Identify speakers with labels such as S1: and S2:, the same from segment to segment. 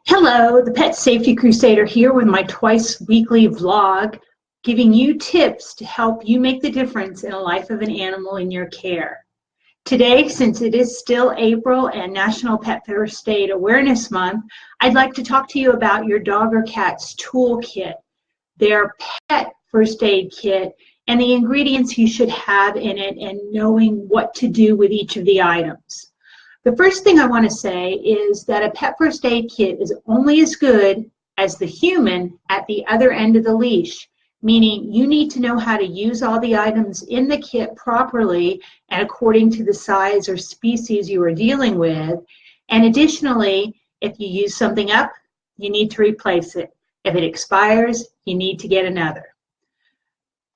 S1: Hello, the Pet Safety Crusader here with my twice weekly vlog, giving you tips to help you make the difference in the life of an animal in your care. Today, since it is still April and National Pet First Aid Awareness Month, I'd like to talk to you about your dog or cat's toolkit, their pet first aid kit, and the ingredients you should have in it and knowing what to do with each of the items. The first thing I want to say is that a pet first aid kit is only as good as the human at the other end of the leash, meaning you need to know how to use all the items in the kit properly and according to the size or species you are dealing with. And additionally, if you use something up, you need to replace it. If it expires, you need to get another.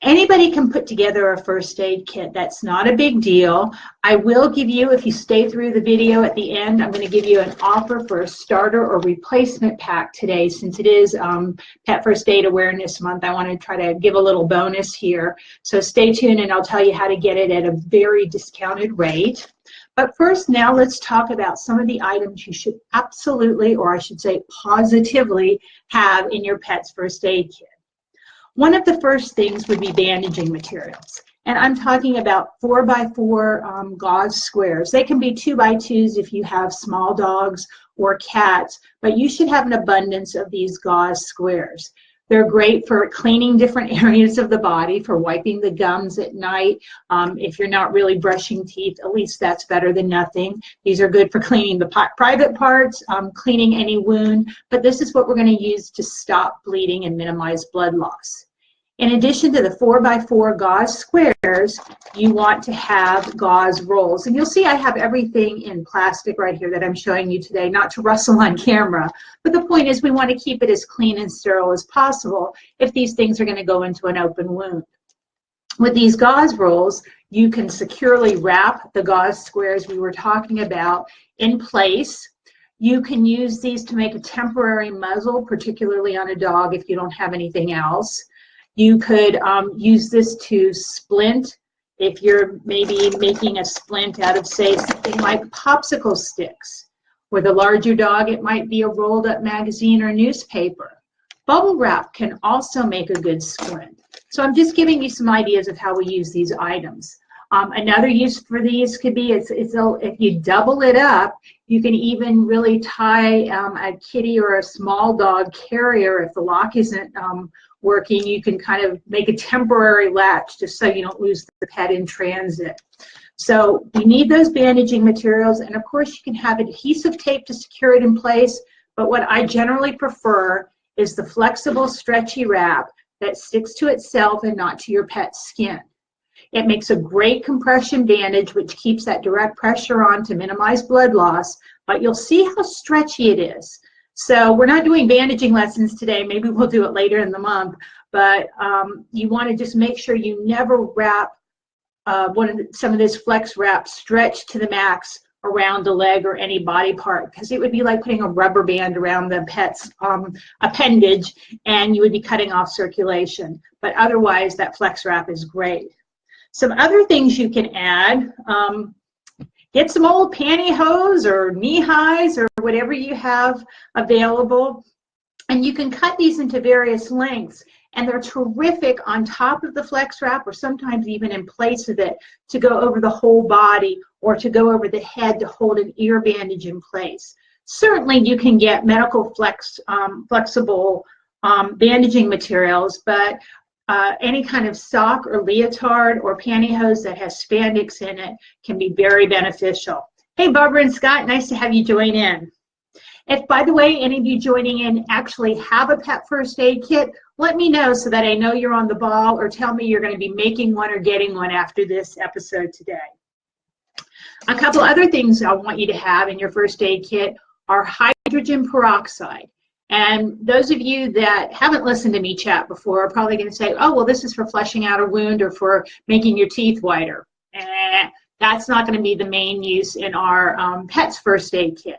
S1: Anybody can put together a first aid kit. That's not a big deal. I will give you, if you stay through the video at the end, I'm going to give you an offer for a starter or replacement pack today. Since it is Pet First Aid Awareness Month, I want to try to give a little bonus here. So stay tuned and I'll tell you how to get it at a very discounted rate. But first, now let's talk about some of the items you should absolutely, or I should say positively, have in your pet's first aid kit. One of the first things would be bandaging materials. And I'm talking about 4x4 gauze squares. They can be 2x2s if you have small dogs or cats, but you should have an abundance of these gauze squares. They're great for cleaning different areas of the body, for wiping the gums at night. If you're not really brushing teeth, at least that's better than nothing. These are good for cleaning the private parts, cleaning any wound, but this is what we're going to use to stop bleeding and minimize blood loss. In addition to the 4x4 gauze squares, you want to have gauze rolls. And you'll see I have everything in plastic right here that I'm showing you today, not to rustle on camera. But the point is we want to keep it as clean and sterile as possible if these things are going to go into an open wound. With these gauze rolls, you can securely wrap the gauze squares we were talking about in place. You can use these to make a temporary muzzle, particularly on a dog if you don't have anything else. You could use this to splint if you're maybe making a splint out of, say, something like popsicle sticks. With a larger dog, it might be a rolled up magazine or newspaper. Bubble wrap can also make a good splint. So I'm just giving you some ideas of how we use these items. Another use for these could be, if you double it up, you can even really tie a kitty or a small dog carrier. If the lock isn't working, you can kind of make a temporary latch just so you don't lose the pet in transit. So we need those bandaging materials, and of course you can have adhesive tape to secure it in place, but what I generally prefer is the flexible stretchy wrap that sticks to itself and not to your pet's skin. It makes a great compression bandage which keeps that direct pressure on to minimize blood loss, but you'll see how stretchy it is. So we're not doing bandaging lessons today. Maybe we'll do it later in the month, but you want to just make sure you never wrap some of this flex wrap stretched to the max around a leg or any body part, because it would be like putting a rubber band around the pet's appendage and you would be cutting off circulation. But otherwise, that flex wrap is great. Some other things you can add, get some old pantyhose or knee highs or whatever you have available, and you can cut these into various lengths, and they're terrific on top of the flex wrap or sometimes even in place of it to go over the whole body or to go over the head to hold an ear bandage in place. Certainly you can get medical flexible bandaging materials, but any kind of sock or leotard or pantyhose that has spandex in it can be very beneficial. Hey, Barbara and Scott, nice to have you join in. If, by the way, any of you joining in actually have a pet first aid kit, let me know so that I know you're on the ball, or tell me you're going to be making one or getting one after this episode today. A couple other things I want you to have in your first aid kit are hydrogen peroxide. And those of you that haven't listened to me chat before are probably going to say, oh, well, this is for flushing out a wound or for making your teeth whiter. That's not going to be the main use in our pet's first aid kit.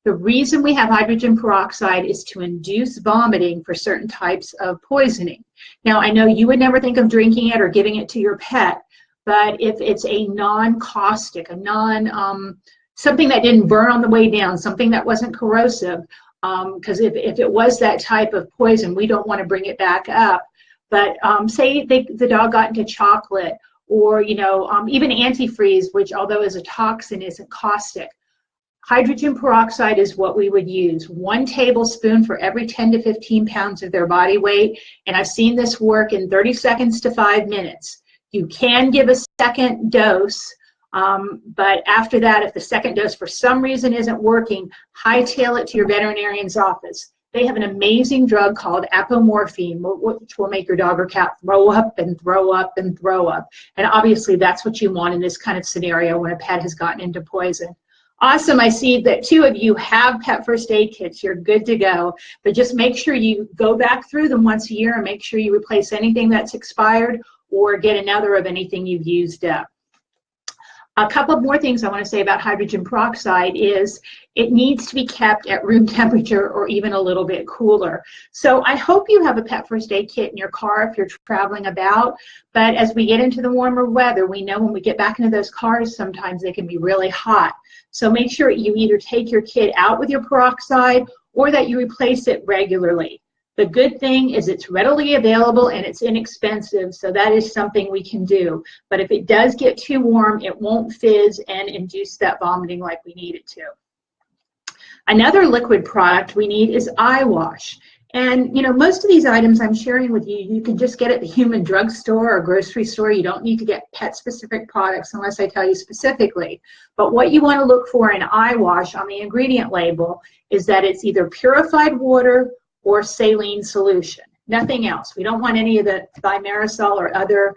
S1: The reason we have hydrogen peroxide is to induce vomiting for certain types of poisoning. Now, I know you would never think of drinking it or giving it to your pet, but if it's a non-caustic, something that didn't burn on the way down, something that wasn't corrosive, because if it was that type of poison, we don't want to bring it back up. But say the dog got into chocolate, or even antifreeze, which although is a toxin, isn't caustic. Hydrogen peroxide is what we would use. 1 tablespoon for every 10 to 15 pounds of their body weight. And I've seen this work in 30 seconds to 5 minutes. You can give a second dose, but after that, if the second dose for some reason isn't working, hightail it to your veterinarian's office. They have an amazing drug called apomorphine, which will make your dog or cat throw up and throw up and throw up. And obviously, that's what you want in this kind of scenario when a pet has gotten into poison. Awesome. I see that 2 of you have pet first aid kits. You're good to go. But just make sure you go back through them once a year and make sure you replace anything that's expired or get another of anything you've used up. A couple more things I want to say about hydrogen peroxide is it needs to be kept at room temperature or even a little bit cooler. So I hope you have a pet first aid kit in your car if you're traveling about. But as we get into the warmer weather, we know when we get back into those cars, sometimes they can be really hot. So make sure you either take your kit out with your peroxide or that you replace it regularly. The good thing is it's readily available and it's inexpensive, so that is something we can do. But if it does get too warm, it won't fizz and induce that vomiting like we need it to. Another liquid product we need is eye wash. And most of these items I'm sharing with you, you can just get at the human drugstore or grocery store. You don't need to get pet-specific products unless I tell you specifically. But what you want to look for in eye wash on the ingredient label is that it's either purified water or saline solution, nothing else. We don't want any of the thimerosal or other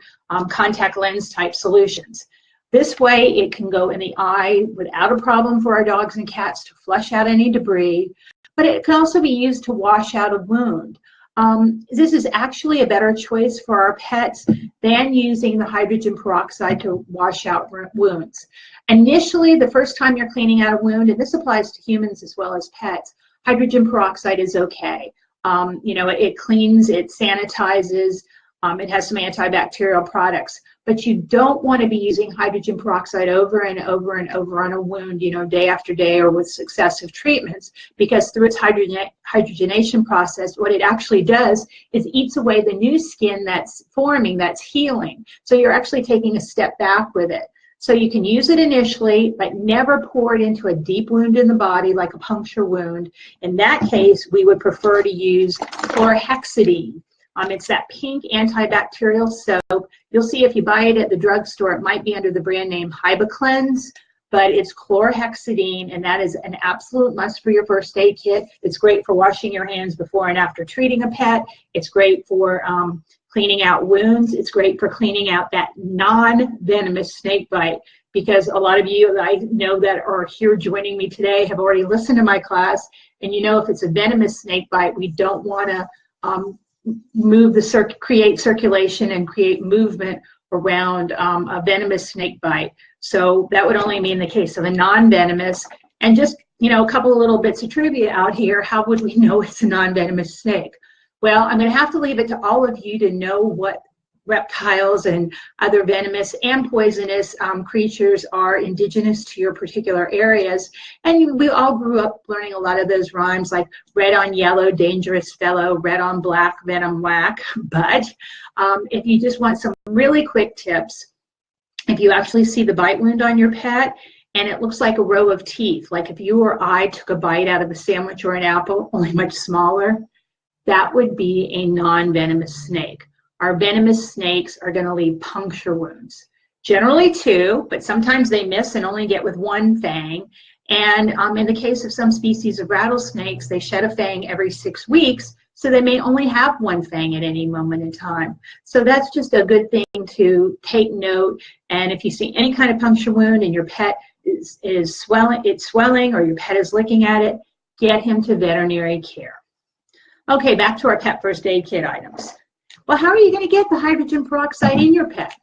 S1: contact lens type solutions. This way it can go in the eye without a problem for our dogs and cats to flush out any debris, but it can also be used to wash out a wound. This is actually a better choice for our pets than using the hydrogen peroxide to wash out wounds. Initially, the first time you're cleaning out a wound, and this applies to humans as well as pets, hydrogen peroxide is okay. It cleans, it sanitizes, it has some antibacterial products, but you don't want to be using hydrogen peroxide over and over and over on a wound, day after day or with successive treatments, because through its hydrogenation process, what it actually does is eats away the new skin that's forming, that's healing. So you're actually taking a step back with it. So you can use it initially, but never pour it into a deep wound in the body like a puncture wound. In that case, we would prefer to use chlorhexidine. It's that pink antibacterial soap. You'll see if you buy it at the drugstore, it might be under the brand name HybaCleanse, but it's chlorhexidine, and that is an absolute must for your first aid kit. It's great for washing your hands before and after treating a pet. It's great for cleaning out wounds. It's great for cleaning out that non-venomous snake bite, because a lot of you that I know that are here joining me today have already listened to my class, and if it's a venomous snake bite, we don't want to create circulation and create movement around a venomous snake bite. So that would only be in the case of a non-venomous. And just, a couple of little bits of trivia out here. How would we know it's a non-venomous snake? Well, I'm going to have to leave it to all of you to know what reptiles and other venomous and poisonous creatures are indigenous to your particular areas. And we all grew up learning a lot of those rhymes like red on yellow, dangerous fellow, red on black, venom whack. But if you just want some really quick tips, if you actually see the bite wound on your pet and it looks like a row of teeth, like if you or I took a bite out of a sandwich or an apple, only much smaller, that would be a non-venomous snake. Our venomous snakes are going to leave puncture wounds. Generally 2, but sometimes they miss and only get with 1 fang. And in the case of some species of rattlesnakes, they shed a fang every 6 weeks, so they may only have 1 fang at any moment in time. So that's just a good thing to take note. And if you see any kind of puncture wound and your pet is swelling or your pet is licking at it, get him to veterinary care. Okay, back to our pet first aid kit items. Well, how are you going to get the hydrogen peroxide in your pet?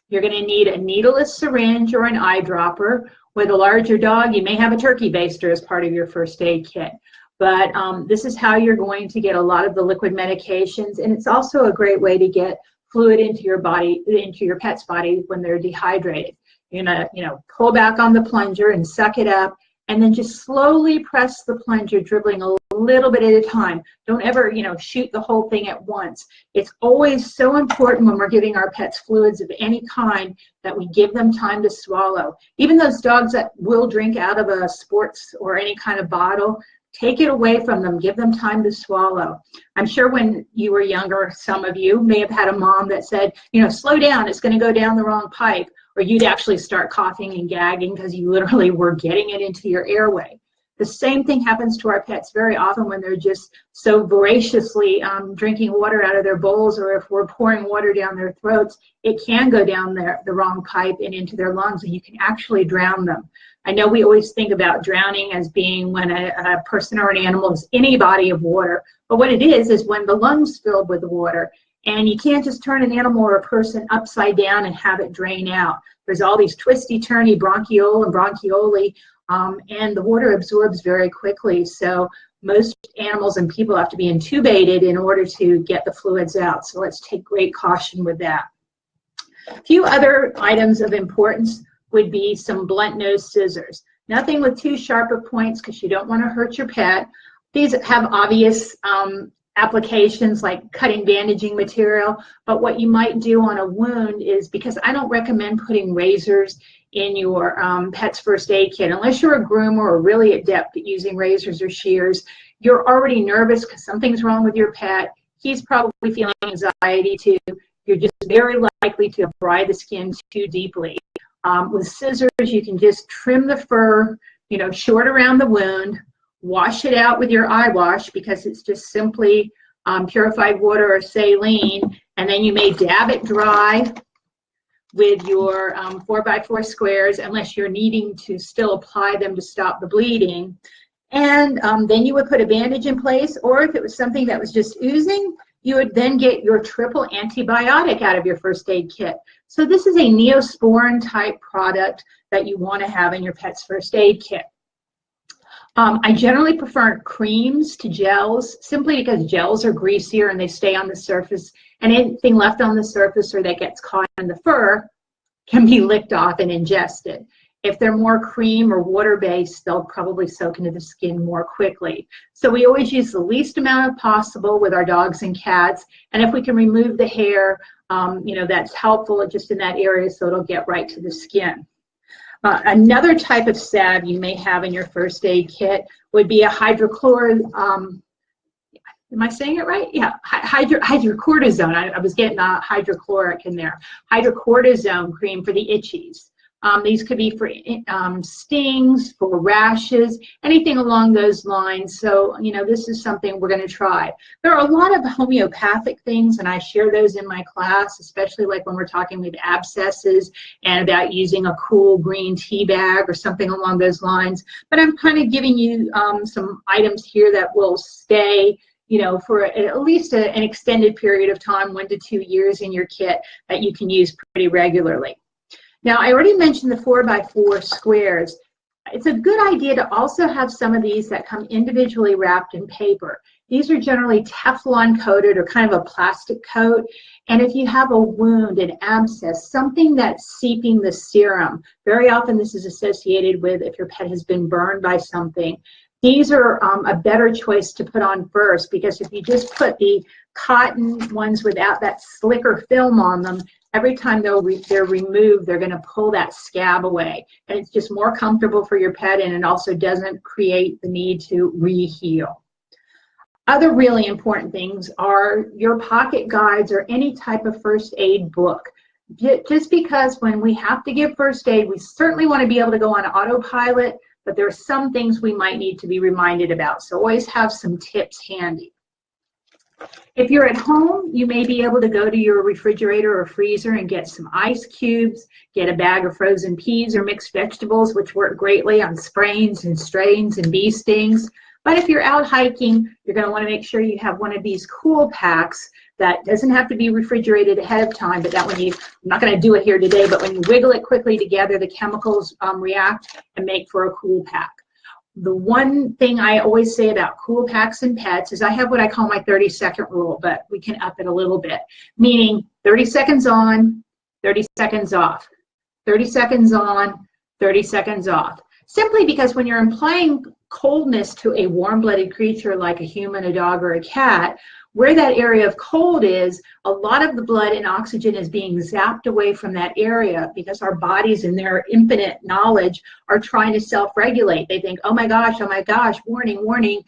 S1: You're going to need a needleless syringe or an eyedropper. With a larger dog, you may have a turkey baster as part of your first aid kit. But this is how you're going to get a lot of the liquid medications, and it's also a great way to get fluid into your body, into your pet's body when they're dehydrated. You're going to, pull back on the plunger and suck it up, and then just slowly press the plunger, dribbling a little bit at a time. Don't ever, shoot the whole thing at once. It's always so important when we're giving our pets fluids of any kind that we give them time to swallow. Even those dogs that will drink out of a sports or any kind of bottle, take it away from them. Give them time to swallow. I'm sure when you were younger, some of you may have had a mom that said, slow down, it's going to go down the wrong pipe. Or you'd actually start coughing and gagging because you literally were getting it into your airway. The same thing happens to our pets very often when they're just so voraciously drinking water out of their bowls, or if we're pouring water down their throats, it can go down the wrong pipe and into their lungs, and you can actually drown them. I know we always think about drowning as being when a person or an animal is in a body of water, but what it is when the lungs filled with water. And you can't just turn an animal or a person upside down and have it drain out. There's all these twisty-turny bronchiole and bronchioli, and the water absorbs very quickly. So most animals and people have to be intubated in order to get the fluids out. So let's take great caution with that. A few other items of importance would be some blunt nose scissors. Nothing with too sharp of points because you don't want to hurt your pet. These have obvious applications like cutting bandaging material, but what you might do on a wound is, because I don't recommend putting razors in your pet's first aid kit unless you're a groomer or really adept at using razors or shears. You're already nervous because something's wrong with your pet. He's probably feeling anxiety too. You're just very likely to bride the skin too deeply. With scissors, you can just trim the fur, short around the wound. Wash it out with your eye wash because it's just simply purified water or saline, and then you may dab it dry with your 4x4 squares unless you're needing to still apply them to stop the bleeding. And then you would put a bandage in place, or if it was something that was just oozing, you would then get your triple antibiotic out of your first aid kit. So this is a Neosporin type product that you want to have in your pet's first aid kit. I generally prefer creams to gels simply because gels are greasier and they stay on the surface, and anything left on the surface or that gets caught in the fur can be licked off and ingested. If they're more cream or water-based, they'll probably soak into the skin more quickly. So we always use the least amount possible with our dogs and cats, and if we can remove the hair, that's helpful just in that area so it'll get right to the skin. Another type of salve you may have in your first aid kit would be a hydrochloric, am I saying it right? Yeah, hydrocortisone. I was getting hydrochloric in there. Hydrocortisone cream for the itchies. These could be for stings, for rashes, anything along those lines. So, this is something we're going to try. There are a lot of homeopathic things, and I share those in my class, especially like when we're talking with abscesses and about using a cool green tea bag or something along those lines. But I'm kind of giving you some items here that will stay for at least an extended period of time, 1 to 2 years in your kit that you can use pretty regularly. Now, I already mentioned the 4x4 squares. It's a good idea to also have some of these that come individually wrapped in paper. These are generally Teflon coated or kind of a plastic coat. And if you have a wound, an abscess, something that's seeping the serum, very often this is associated with if your pet has been burned by something. These are a better choice to put on first, because if you just put the cotton ones without that slicker film on them, every time they're removed, they're going to pull that scab away. And it's just more comfortable for your pet, and it also doesn't create the need to re-heal. Other really important things are your pocket guides or any type of first aid book. Just because when we have to give first aid, we certainly want to be able to go on autopilot, but there are some things we might need to be reminded about. So always have some tips handy. If you're at home, you may be able to go to your refrigerator or freezer and get some ice cubes, get a bag of frozen peas or mixed vegetables, which work greatly on sprains and strains and bee stings. But if you're out hiking, you're going to want to make sure you have one of these cool packs that doesn't have to be refrigerated ahead of time, but that when I'm not going to do it here today, but when you wiggle it quickly together, the chemicals react and make for a cool pack. The one thing I always say about cool packs and pets is I have what I call my 30-second rule, but we can up it a little bit, meaning 30 seconds on, 30 seconds off, 30 seconds on, 30 seconds off. Simply because when you're applying coldness to a warm-blooded creature like a human, a dog, or a cat, where that area of cold is, a lot of the blood and oxygen is being zapped away from that area because our bodies, in their infinite knowledge, are trying to self-regulate. They think, oh my gosh, warning, warning,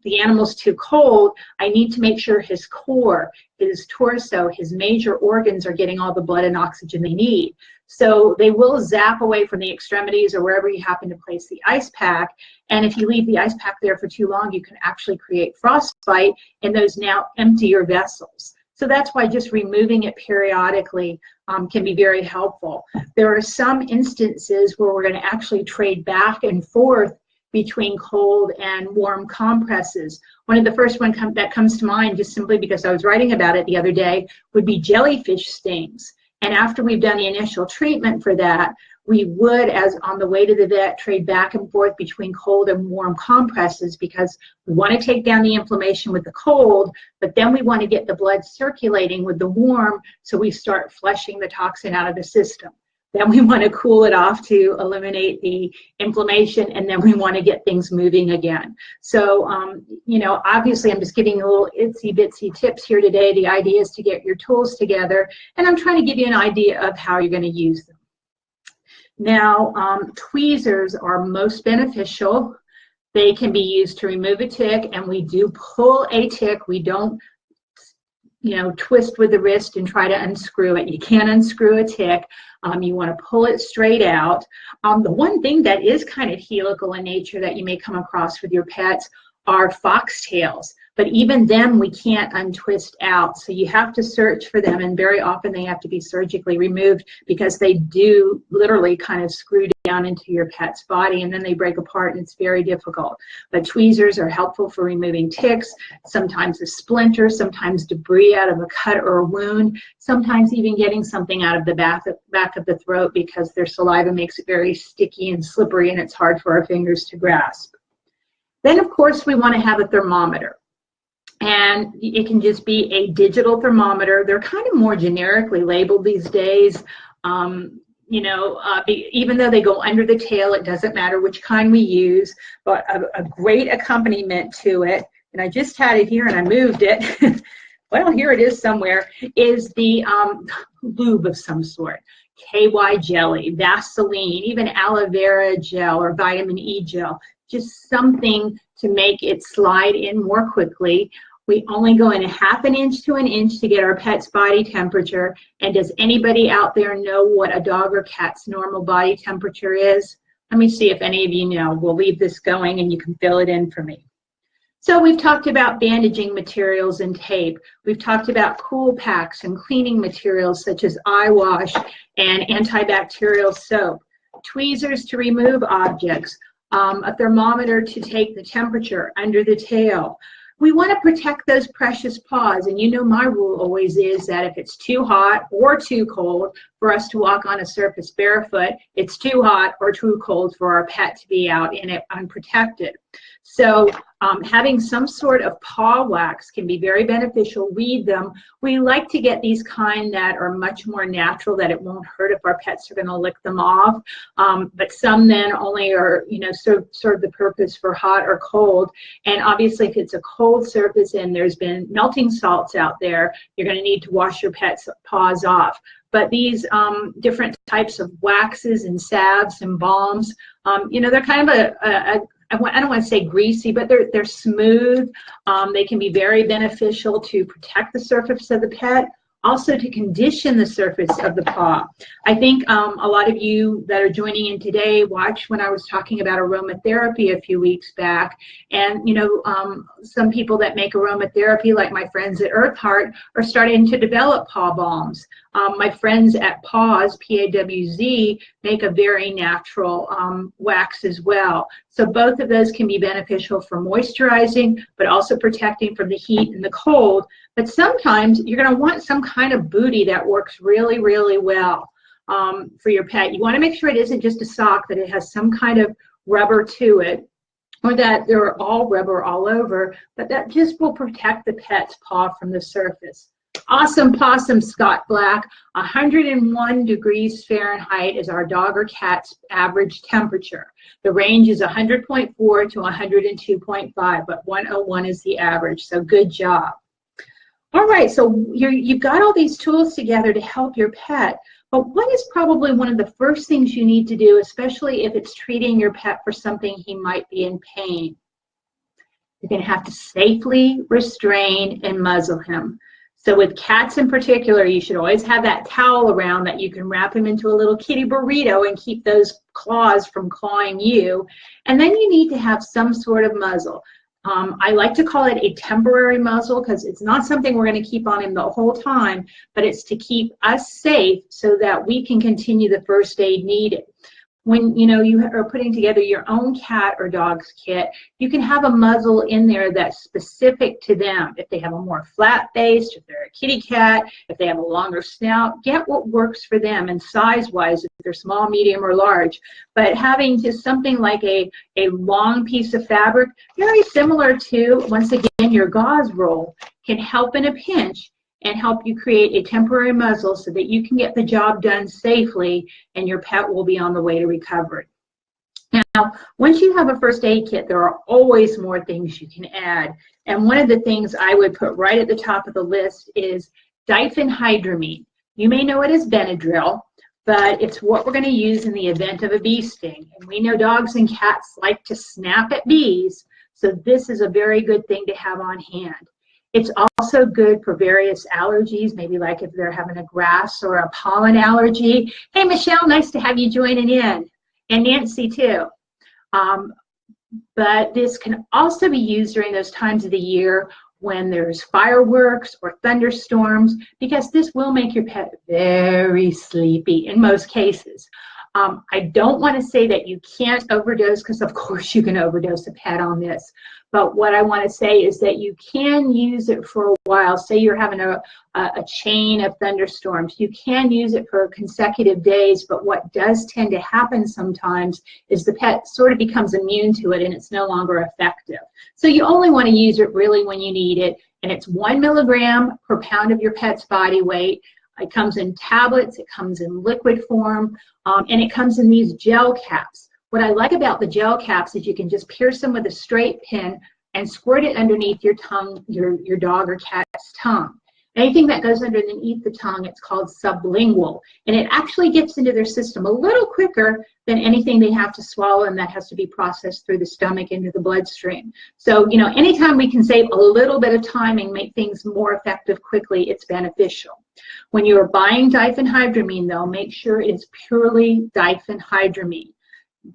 S1: the animal's too cold. I need to make sure his core, his torso, his major organs are getting all the blood and oxygen they need. So they will zap away from the extremities or wherever you happen to place the ice pack. And if you leave the ice pack there for too long, you can actually create frostbite in those now emptier vessels. So that's why just removing it periodically can be very helpful. There are some instances where we're going to actually trade back and forth between cold and warm compresses. One of the first ones that comes to mind, just simply because I was writing about it the other day, would be jellyfish stings. And after we've done the initial treatment for that, we would, as on the way to the vet, trade back and forth between cold and warm compresses because we want to take down the inflammation with the cold, but then we want to get the blood circulating with the warm so we start flushing the toxin out of the system. Then we want to cool it off to eliminate the inflammation, and then we want to get things moving again. So, you know, obviously I'm just giving you little itsy bitsy tips here today. The idea is to get your tools together, and I'm trying to give you an idea of how you're going to use them. Now, tweezers are most beneficial. They can be used to remove a tick, and we do pull a tick. We don't, you know, twist with the wrist and try to unscrew it. You can't unscrew a tick. You want to pull it straight out. The one thing that is kind of helical in nature that you may come across with your pets are foxtails. But even them we can't untwist out. So you have to search for them, and very often they have to be surgically removed because they do literally kind of screw down into your pet's body, and then they break apart, and it's very difficult. But tweezers are helpful for removing ticks, sometimes a splinter, sometimes debris out of a cut or a wound, sometimes even getting something out of the back of the throat because their saliva makes it very sticky and slippery, and it's hard for our fingers to grasp. Then, of course, we want to have a thermometer. And it can just be a digital thermometer. They're kind of more generically labeled these days. You know, even though they go under the tail, it doesn't matter which kind we use, but a great accompaniment to it, and I just had it here and I moved it. Well, here it is somewhere, is the lube of some sort. KY jelly, Vaseline, even aloe vera gel or vitamin E gel, just something to make it slide in more quickly. We only go in a ½ inch to an inch to get our pet's body temperature. And does anybody out there know what a dog or cat's normal body temperature is? Let me see if any of you know. We'll leave this going and you can fill it in for me. So we've talked about bandaging materials and tape. We've talked about cool packs and cleaning materials such as eye wash and antibacterial soap, tweezers to remove objects, a thermometer to take the temperature under the tail. We want to protect those precious paws, and you know my rule always is that if it's too hot or too cold for us to walk on a surface barefoot, it's too hot or too cold for our pet to be out in it unprotected. So having some sort of paw wax can be very beneficial. Read them. We like to get these kind that are much more natural, that it won't hurt if our pets are going to lick them off. But some then only are, you know, serve the purpose for hot or cold. And obviously if it's a cold surface and there's been melting salts out there, you're going to need to wash your pet's paws off. But these different types of waxes and salves and balms, you know, they're kind of I don't want to say greasy, but they're smooth. They can be very beneficial to protect the surface of the pet, also to condition the surface of the paw. I think a lot of you that are joining in today watched when I was talking about aromatherapy a few weeks back. And, you know, some people that make aromatherapy, like my friends at Earth Heart, are starting to develop paw balms. My friends at Paws, P-A-W-Z, make a very natural wax as well. So both of those can be beneficial for moisturizing, but also protecting from the heat and the cold. But sometimes you're going to want some kind of booty that works really, really well for your pet. You want to make sure it isn't just a sock, that it has some kind of rubber to it, or that they're all rubber all over, but that just will protect the pet's paw from the surface. Awesome Possum Scott Black. 101 degrees Fahrenheit is our dog or cat's average temperature. The range is 100.4 to 102.5, but 101 is the average, so good job. All right, so you've got all these tools together to help your pet, but what is probably one of the first things you need to do, especially if it's treating your pet for something he might be in pain? You're going to have to safely restrain and muzzle him. So with cats in particular, you should always have that towel around that you can wrap him into a little kitty burrito and keep those claws from clawing you. And then you need to have some sort of muzzle. I like to call it a temporary muzzle because it's not something we're going to keep on him the whole time, but it's to keep us safe so that we can continue the first aid needed. When you are putting together your own cat or dog's kit, you can have a muzzle in there that's specific to them. If they have a more flat-based, if they're a kitty cat, if they have a longer snout, get what works for them, and size-wise, if they're small, medium, or large. But having just something like a long piece of fabric, very similar to, once again, your gauze roll, can help in a pinch and help you create a temporary muzzle so that you can get the job done safely and your pet will be on the way to recovery. Now, once you have a first aid kit, there are always more things you can add. And one of the things I would put right at the top of the list is diphenhydramine. You may know it as Benadryl, but it's what we're going to use in the event of a bee sting. And we know dogs and cats like to snap at bees, so this is a very good thing to have on hand. It's also good for various allergies, maybe like if they're having a grass or a pollen allergy. Hey, Michelle, nice to have you joining in, and Nancy too. But this can also be used during those times of the year when there's fireworks or thunderstorms, because this will make your pet very sleepy in most cases. I don't want to say that you can't overdose, because of course you can overdose a pet on this. But what I want to say is that you can use it for a while. Say you're having a chain of thunderstorms. You can use it for consecutive days, but what does tend to happen sometimes is the pet sort of becomes immune to it and it's no longer effective. So you only want to use it really when you need it, and it's 1 milligram per pound of your pet's body weight. It comes in tablets, it comes in liquid form, and it comes in these gel caps. What I like about the gel caps is you can just pierce them with a straight pin and squirt it underneath your tongue, your dog or cat's tongue. Anything that goes underneath the tongue, it's called sublingual, and it actually gets into their system a little quicker than anything they have to swallow, and that has to be processed through the stomach into the bloodstream. So, anytime we can save a little bit of time and make things more effective quickly, it's beneficial. When you are buying diphenhydramine, though, make sure it's purely diphenhydramine.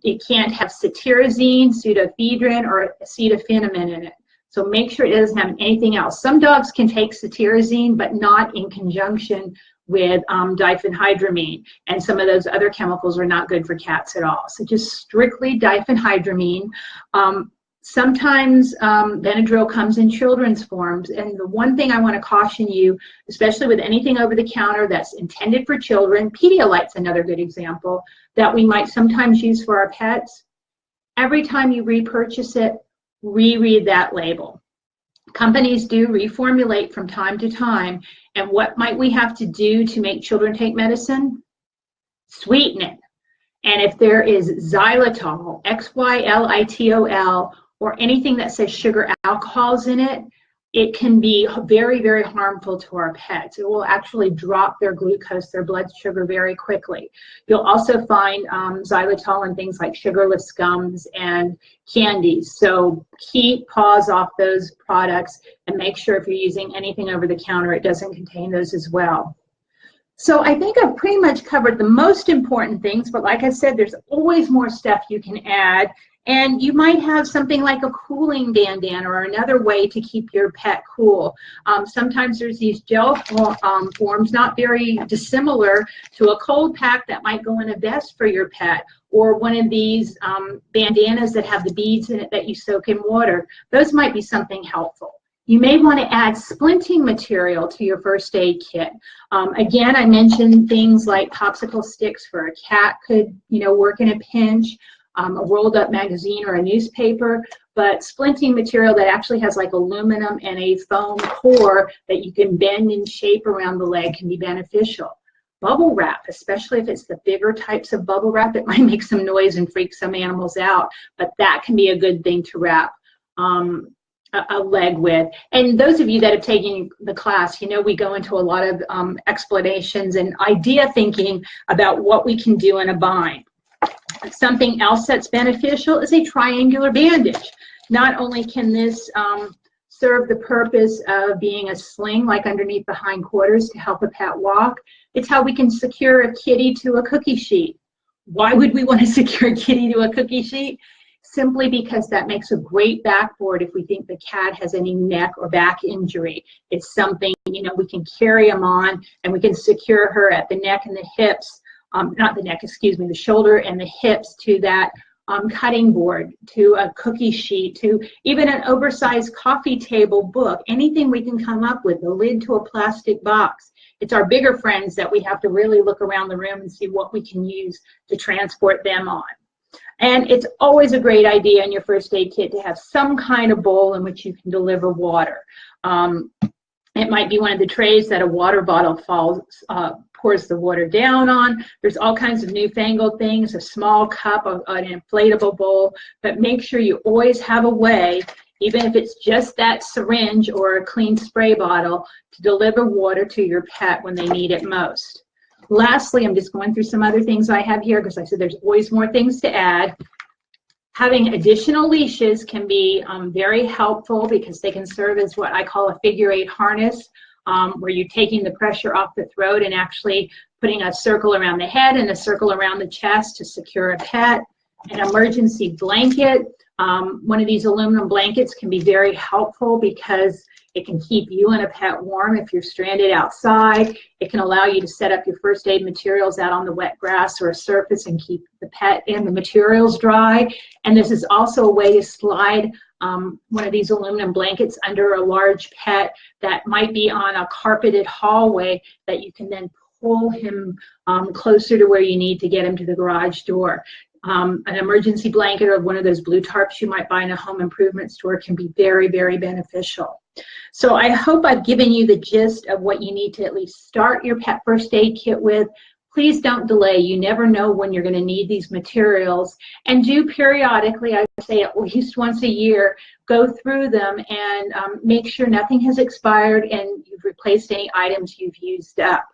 S1: It can't have cetirizine, pseudoephedrine, or acetophenamine in it. So make sure it doesn't have anything else. Some dogs can take cetirizine, but not in conjunction with diphenhydramine. And some of those other chemicals are not good for cats at all. So just strictly diphenhydramine. Sometimes Benadryl comes in children's forms, and the one thing I want to caution you, especially with anything over the counter that's intended for children, Pedialyte's another good example, that we might sometimes use for our pets. Every time you repurchase it, reread that label. Companies do reformulate from time to time, and what might we have to do to make children take medicine? Sweeten it. And if there is xylitol, Xylitol, or anything that says sugar alcohols in it, it can be very, very harmful to our pets. It will actually drop their glucose, their blood sugar, very quickly. You'll also find xylitol in things like sugarless gums and candies. So keep paws off those products and make sure if you're using anything over the counter, it doesn't contain those as well. So I think I've pretty much covered the most important things, but like I said, there's always more stuff you can add. And you might have something like a cooling bandana or another way to keep your pet cool. Sometimes there's these gel forms, not very dissimilar to a cold pack that might go in a vest for your pet, or one of these bandanas that have the beads in it that you soak in water. Those might be something helpful. You may want to add splinting material to your first aid kit. Again, I mentioned things like popsicle sticks for a cat could, work in a pinch. a rolled up magazine or a newspaper, but splinting material that actually has like aluminum and a foam core that you can bend and shape around the leg can be beneficial. Bubble wrap, especially if it's the bigger types of bubble wrap, it might make some noise and freak some animals out, but that can be a good thing to wrap a leg with. And those of you that have taken the class, you know we go into a lot of explanations and idea thinking about what we can do in a bind. Something else that's beneficial is a triangular bandage. Not only can this serve the purpose of being a sling, like underneath the hindquarters to help a pet walk, it's how we can secure a kitty to a cookie sheet. Why would we want to secure a kitty to a cookie sheet? Simply because that makes a great backboard if we think the cat has any neck or back injury. It's something, you know, we can carry them on and we can secure her at the neck and the hips, not the neck, excuse me, the shoulder and the hips to that cutting board, to a cookie sheet, to even an oversized coffee table book, anything we can come up with, the lid to a plastic box. It's our bigger friends that we have to really look around the room and see what we can use to transport them on. And it's always a great idea in your first aid kit to have some kind of bowl in which you can deliver water. It might be one of the trays that a water bottle pours the water down on. There's all kinds of newfangled things, a small cup, an inflatable bowl, but make sure you always have a way, even if it's just that syringe or a clean spray bottle, to deliver water to your pet when they need it most. Lastly, I'm just going through some other things I have here because I said there's always more things to add. Having additional leashes can be very helpful because they can serve as what I call a figure-8 harness, where you're taking the pressure off the throat and actually putting a circle around the head and a circle around the chest to secure a pet. An emergency blanket. One of these aluminum blankets can be very helpful because it can keep you and a pet warm if you're stranded outside. It can allow you to set up your first aid materials out on the wet grass or a surface and keep the pet and the materials dry. And this is also a way to slide one of these aluminum blankets under a large pet that might be on a carpeted hallway that you can then pull him closer to where you need to get him to the garage door. An emergency blanket or one of those blue tarps you might buy in a home improvement store can be very, very beneficial. So I hope I've given you the gist of what you need to at least start your pet first aid kit with. Please don't delay. You never know when you're going to need these materials. And do periodically, I would say at least once a year, go through them and make sure nothing has expired and you've replaced any items you've used up.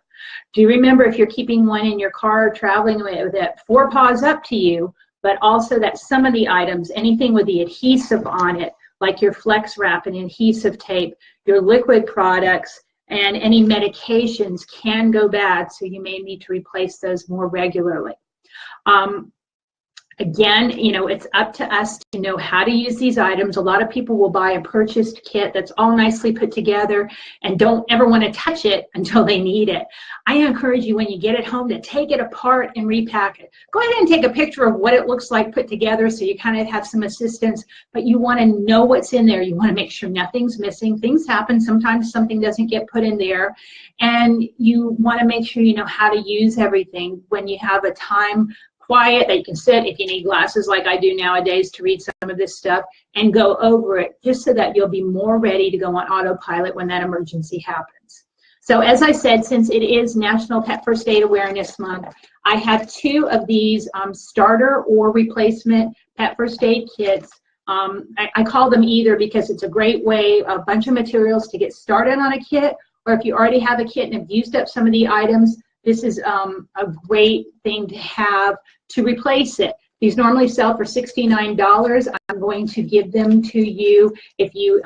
S1: Do remember, if you're keeping one in your car or traveling with it, 4 paws up to you, but also that some of the items, anything with the adhesive on it, like your flex wrap and adhesive tape, your liquid products, and any medications can go bad, so you may need to replace those more regularly. Again, you know, it's up to us to know how to use these items. A lot of people will buy a purchased kit that's all nicely put together and don't ever want to touch it until they need it. I encourage you, when you get it home, to take it apart and repack it. Go ahead and take a picture of what it looks like put together so you kind of have some assistance, but you want to know what's in there. You want to make sure nothing's missing. Things happen. Sometimes something doesn't get put in there, and you want to make sure you know how to use everything when you have a time quiet that you can sit, if you need glasses like I do nowadays to read some of this stuff, and go over it just so that you'll be more ready to go on autopilot when that emergency happens. So as I said, since it is National Pet First Aid Awareness Month, I have 2 of these starter or replacement pet first aid kits. I call them either because it's a great way, a bunch of materials to get started on a kit, or if you already have a kit and have used up some of the items, this is a great thing to have to replace it. These normally sell for $69. I'm going to give them to you if you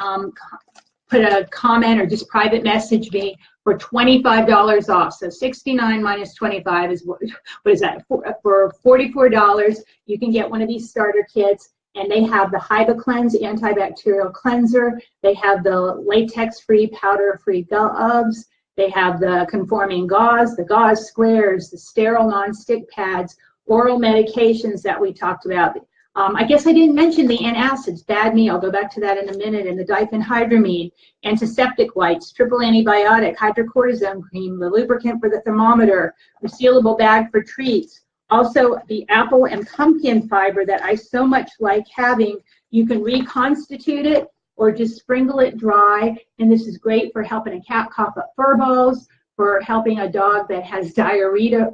S1: put a comment or just private message me for $25 off. So 69 minus 25 is what is that? For $44, you can get one of these starter kits, and they have the Hyba Cleanse antibacterial cleanser. They have the latex-free, powder-free gloves. They have the conforming gauze, the gauze squares, the sterile non-stick pads, oral medications that we talked about. I guess I didn't mention the antacids, bad me, I'll go back to that in a minute, and the diphenhydramine, antiseptic wipes, triple antibiotic, hydrocortisone cream, the lubricant for the thermometer, resealable bag for treats, Also, the apple and pumpkin fiber that I so much like having, you can reconstitute it or just sprinkle it dry. And this is great for helping a cat cough up fur balls, for helping a dog that has diarrhea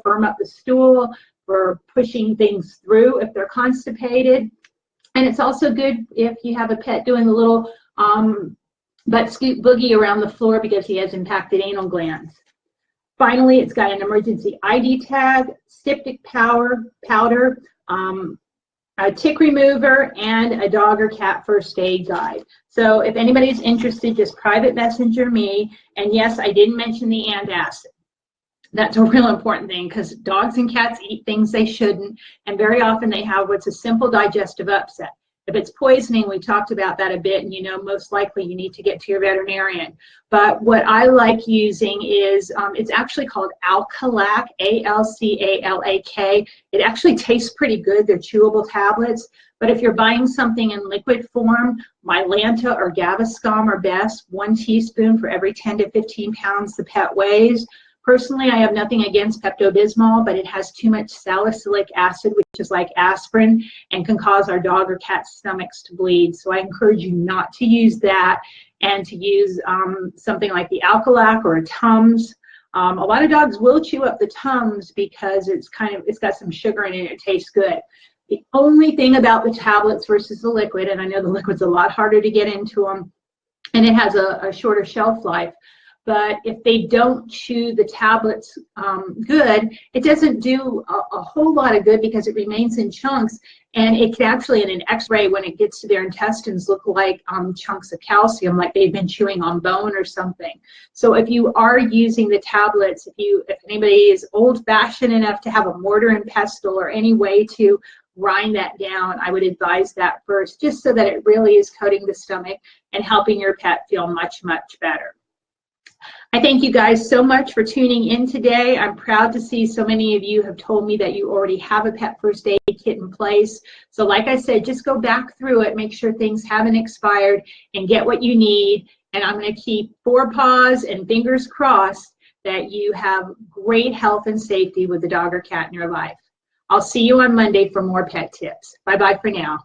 S1: firm up the stool, for pushing things through if they're constipated. And it's also good if you have a pet doing the little butt scoot boogie around the floor because he has impacted anal glands. Finally, it's got an emergency ID tag, styptic powder, a tick remover, and a dog or cat first aid guide. So if anybody's interested, just private messenger me. And yes, I didn't mention the antacid. That's a real important thing because dogs and cats eat things they shouldn't, and very often they have what's a simple digestive upset. If it's poisoning, we talked about that a bit, and you know most likely you need to get to your veterinarian. But what I like using is, it's actually called Alcalac, A-L-C-A-L-A-K. It actually tastes pretty good. They're chewable tablets. But if you're buying something in liquid form, Mylanta or Gaviscon are best. 1 teaspoon for every 10 to 15 pounds the pet weighs. Personally, I have nothing against Pepto-Bismol, but it has too much salicylic acid, which is like aspirin, and can cause our dog or cat's stomachs to bleed. So I encourage you not to use that and to use something like the Alcalac or a Tums. A lot of dogs will chew up the Tums because it's got some sugar in it and it tastes good. The only thing about the tablets versus the liquid, and I know the liquid's a lot harder to get into them, and it has a shorter shelf life. But if they don't chew the tablets good, it doesn't do a whole lot of good because it remains in chunks, and it can actually, in an x-ray, when it gets to their intestines, look like chunks of calcium, like they've been chewing on bone or something. So if you are using the tablets, if anybody is old-fashioned enough to have a mortar and pestle or any way to grind that down, I would advise that first, just so that it really is coating the stomach and helping your pet feel much, much better. I thank you guys so much for tuning in today. I'm proud to see so many of you have told me that you already have a pet first aid kit in place. So like I said, just go back through it, make sure things haven't expired, and get what you need. And I'm going to keep forepaws and fingers crossed that you have great health and safety with the dog or cat in your life. I'll see you on Monday for more pet tips. Bye-bye for now.